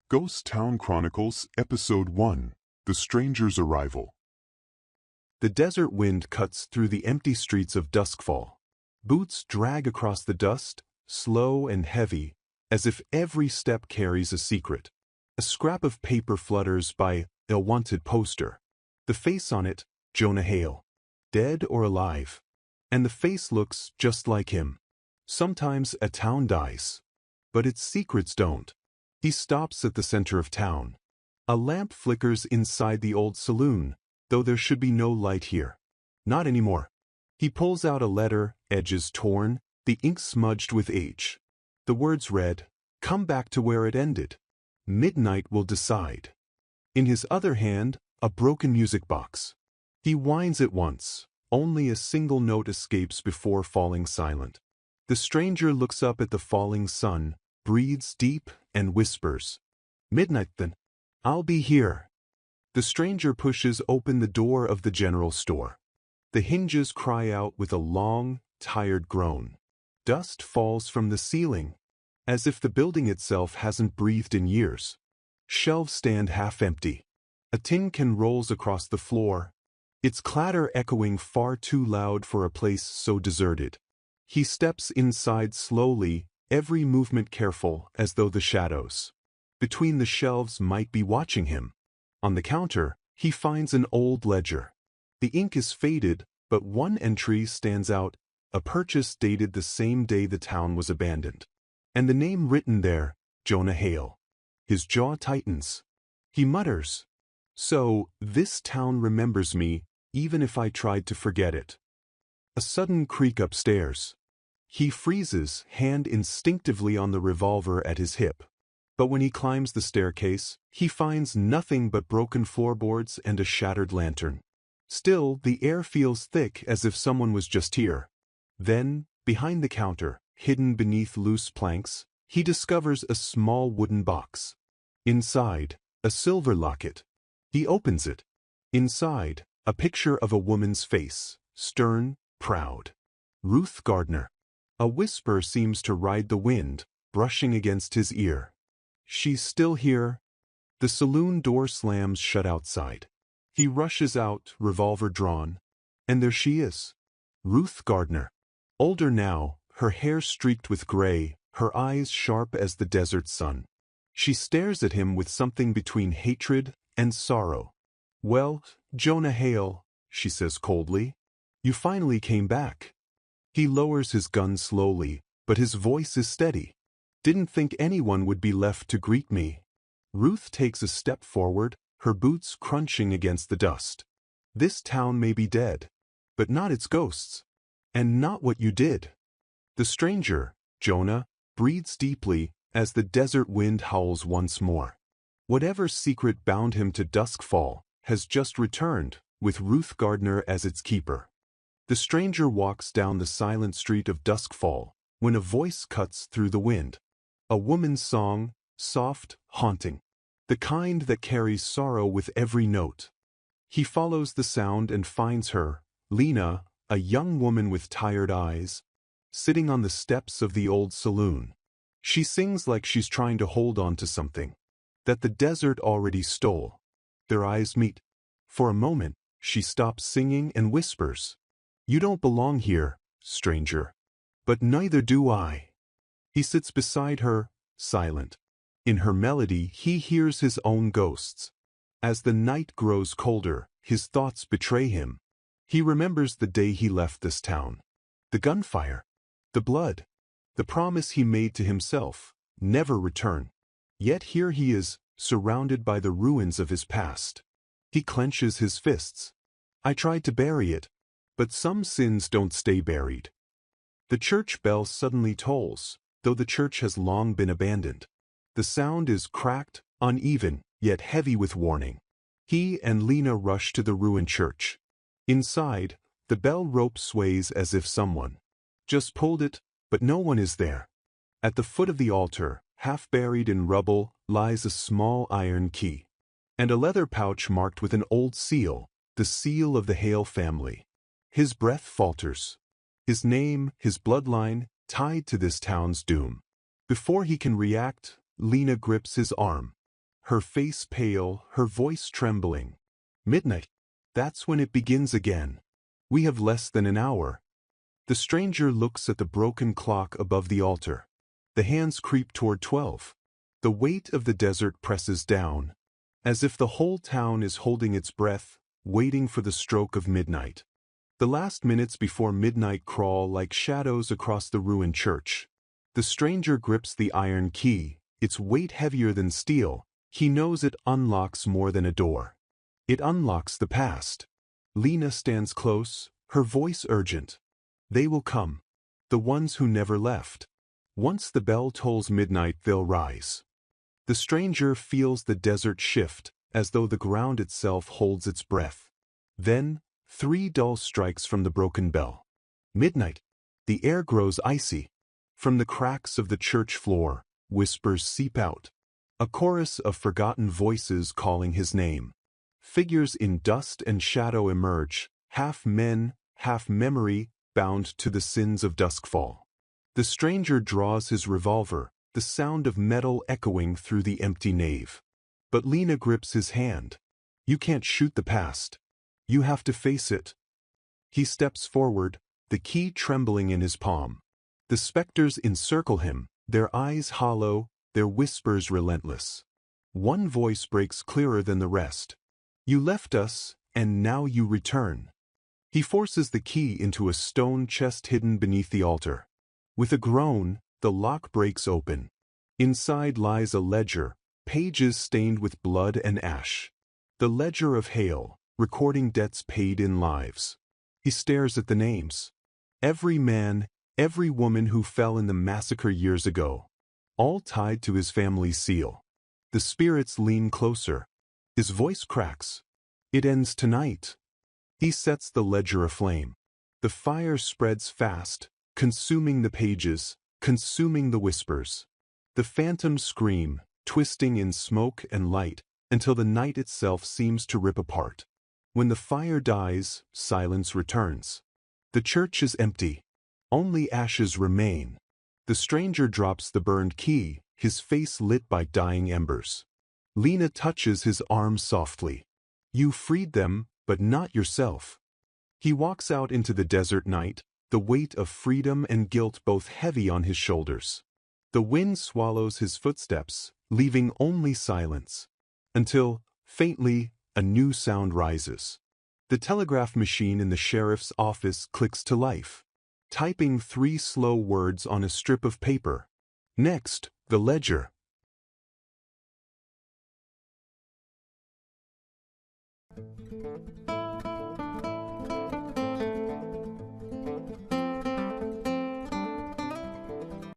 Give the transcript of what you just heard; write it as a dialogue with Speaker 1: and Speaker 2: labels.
Speaker 1: Ghost Town Chronicles, Ep.1, The Stranger's Arrival.
Speaker 2: The desert wind cuts through the empty streets of Duskfall. Boots drag across the dust, slow and heavy, as if every step carries a secret. A scrap of paper flutters by a wanted poster. The face on it, Jonah Hale. Dead or alive. And the face looks just like him. Sometimes a town dies. But its secrets don't. He stops at the center of town. A lamp flickers inside the old saloon, though there should be no light here. Not anymore. He pulls out a letter, edges torn, the ink smudged with age. The words read, "Come back to where it ended. Midnight will decide." In his other hand, a broken music box. He winds it once. Only a single note escapes before falling silent. The stranger looks up at the falling sun, breathes deep, and whispers, "Midnight then. I'll be here." The stranger pushes open the door of the general store. The hinges cry out with a long, tired groan. Dust falls from the ceiling, as if the building itself hasn't breathed in years. Shelves stand half empty. A tin can rolls across the floor, its clatter echoing far too loud for a place so deserted. He steps inside slowly, every movement careful, as though the shadows between the shelves might be watching him. On the counter, he finds an old ledger. The ink is faded, but one entry stands out, a purchase dated the same day the town was abandoned. And the name written there, Jonah Hale. His jaw tightens. He mutters, "So, this town remembers me, even if I tried to forget it." A sudden creak upstairs. He freezes, hand instinctively on the revolver at his hip. But when he climbs the staircase, he finds nothing but broken floorboards and a shattered lantern. Still, the air feels thick as if someone was just here. Then, behind the counter, hidden beneath loose planks, he discovers a small wooden box. Inside, a silver locket. He opens it. Inside, a picture of a woman's face, stern, proud. Ruth Gardner. A whisper seems to ride the wind, brushing against his ear. "She's still here." The saloon door slams shut outside. He rushes out, revolver drawn. And there she is. Ruth Gardner. Older now, her hair streaked with gray, her eyes sharp as the desert sun. She stares at him with something between hatred and sorrow. "Well, Jonah Hale," she says coldly, "you finally came back." He lowers his gun slowly, but his voice is steady. "Didn't think anyone would be left to greet me." Ruth takes a step forward, her boots crunching against the dust. "This town may be dead, but not its ghosts. And not what you did." The stranger, Jonah, breathes deeply as the desert wind howls once more. Whatever secret bound him to Duskfall has just returned, with Ruth Gardner as its keeper. The stranger walks down the silent street of Duskfall when a voice cuts through the wind. A woman's song, soft, haunting. The kind that carries sorrow with every note. He follows the sound and finds her, Lena, a young woman with tired eyes, sitting on the steps of the old saloon. She sings like she's trying to hold on to something that the desert already stole. Their eyes meet. For a moment, she stops singing and whispers, "You don't belong here, stranger." "But neither do I." He sits beside her, silent. In her melody, he hears his own ghosts. As the night grows colder, his thoughts betray him. He remembers the day he left this town. The gunfire. The blood. The promise he made to himself, never return. Yet here he is, surrounded by the ruins of his past. He clenches his fists. "I tried to bury it, but some sins don't stay buried." The church bell suddenly tolls, though the church has long been abandoned. The sound is cracked, uneven, yet heavy with warning. He and Lena rush to the ruined church. Inside, the bell rope sways as if someone just pulled it, but no one is there. At the foot of the altar, half buried in rubble, lies a small iron key. And a leather pouch marked with an old seal, the seal of the Hale family. His breath falters. His name, his bloodline, tied to this town's doom. Before he can react, Lena grips his arm. her face pale, her voice trembling. Midnight. That's when it begins again. We have less than an hour. The stranger looks at the broken clock above the altar. The hands creep toward 12. The weight of the desert presses down, as if the whole town is holding its breath, waiting for the stroke of midnight. The last minutes before midnight crawl like shadows across the ruined church. The stranger grips the iron key, its weight heavier than steel. He knows it unlocks more than a door. It unlocks the past. Lena stands close, her voice urgent. They will come. The ones who never left. Once the bell tolls midnight, they'll rise. The stranger feels the desert shift, as though the ground itself holds its breath. Then, 3 dull strikes from the broken bell. Midnight. The air grows icy. From the cracks of the church floor, whispers seep out. A chorus of forgotten voices calling his name. Figures in dust and shadow emerge, half men, half memory, bound to the sins of duskfall. The stranger draws his revolver, the sound of metal echoing through the empty nave. But Lena grips his hand. You can't shoot the past. You have to face it. He steps forward, the key trembling in his palm. The specters encircle him, their eyes hollow, their whispers relentless. One voice breaks clearer than the rest. You left us, and now you return. He forces the key into a stone chest hidden beneath the altar. With a groan, the lock breaks open. Inside lies a ledger, pages stained with blood and ash. The ledger of Hale, recording debts paid in lives. He stares at the names. Every man, every woman who fell in the massacre years ago. All tied to his family's seal. The spirits lean closer. His voice cracks. It ends tonight. He sets the ledger aflame. The fire spreads fast, consuming the pages, consuming the whispers. The phantoms scream, twisting in smoke and light, until the night itself seems to rip apart. When the fire dies, silence returns. The church is empty. Only ashes remain. The stranger drops the burned key, his face lit by dying embers. Lena touches his arm softly. You freed them, but not yourself. He walks out into the desert night, the weight of freedom and guilt both heavy on his shoulders. The wind swallows his footsteps, leaving only silence. Until, faintly, a new sound rises. The telegraph machine in the sheriff's office clicks to life, typing 3 slow words on a strip of paper. Next, the ledger.